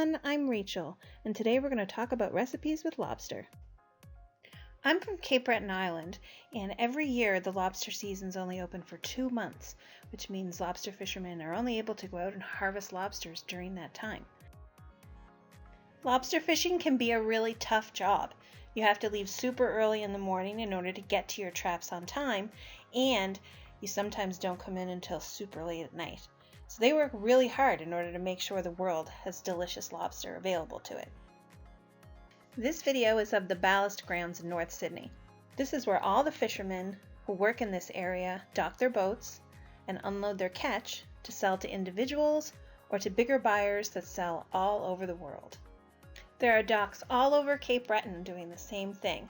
everyone, I'm Rachel, and today we're going to talk about recipes with lobster. I'm from Cape Breton Island, and every year the lobster season's only open for 2 months, which means lobster fishermen are only able to go out and harvest lobsters during that time. Lobster fishing can be a really tough job. You have to leave super early in the morning in order to get to your traps on time, and you sometimes don't come in until super late at night. So they work really hard in order to make sure the world has delicious lobster available to it. This video is of the ballast grounds in North Sydney. This is where all the fishermen who work in this area dock their boats and unload their catch to sell to individuals or to bigger buyers that sell all over the world. There are docks all over Cape Breton doing the same thing.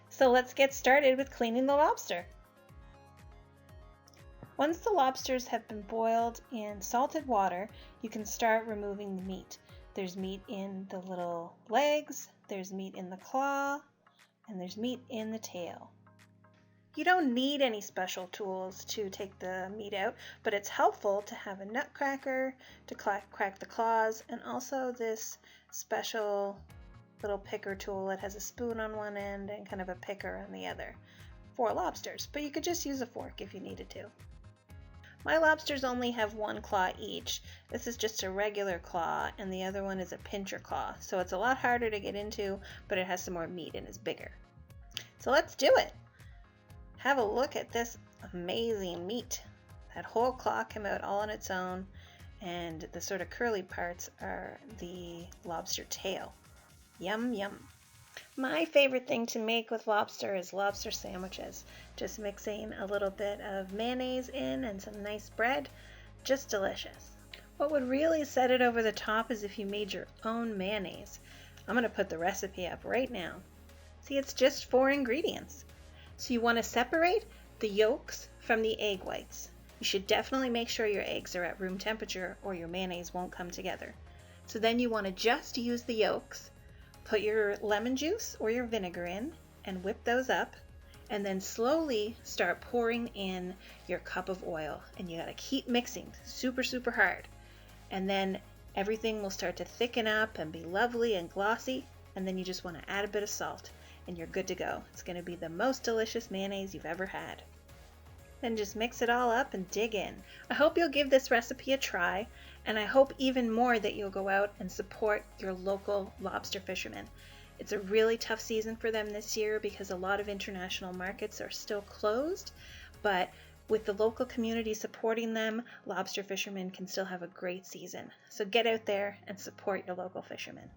So let's get started with cleaning the lobster. Once the lobsters have been boiled in salted water, you can start removing the meat. There's meat in the little legs, there's meat in the claw, and there's meat in the tail. You don't need any special tools to take the meat out, but it's helpful to have a nutcracker to crack the claws, and also this special little picker tool that has a spoon on one end and kind of a picker on the other for lobsters, but you could just use a fork if you needed to. My lobsters only have one claw each. This is just a regular claw, and the other one is a pincher claw, so it's a lot harder to get into, but it has some more meat and is bigger. So let's do it! Have a look at this amazing meat. That whole claw came out all on its own, and the sort of curly parts are the lobster tail. Yum, yum. My favorite thing to make with lobster is lobster sandwiches. Just mixing a little bit of mayonnaise in and some nice bread. Just delicious. What would really set it over the top is if you made your own mayonnaise. I'm going to put the recipe up right now. See, it's just 4 ingredients. So you want to separate the yolks from the egg whites. You should definitely make sure your eggs are at room temperature or your mayonnaise won't come together. So then you want to just use the yolks. Put your lemon juice or your vinegar in and whip those up, and then slowly start pouring in your cup of oil, and you gotta keep mixing super hard, and then everything will start to thicken up and be lovely and glossy, and then you just want to add a bit of salt and you're good to go. It's going to be the most delicious mayonnaise you've ever had. Then just mix it all up and dig in. I hope you'll give this recipe a try, and I hope even more that you'll go out and support your local lobster fishermen. It's a really tough season for them this year because a lot of international markets are still closed, but with the local community supporting them, lobster fishermen can still have a great season. So get out there and support your local fishermen.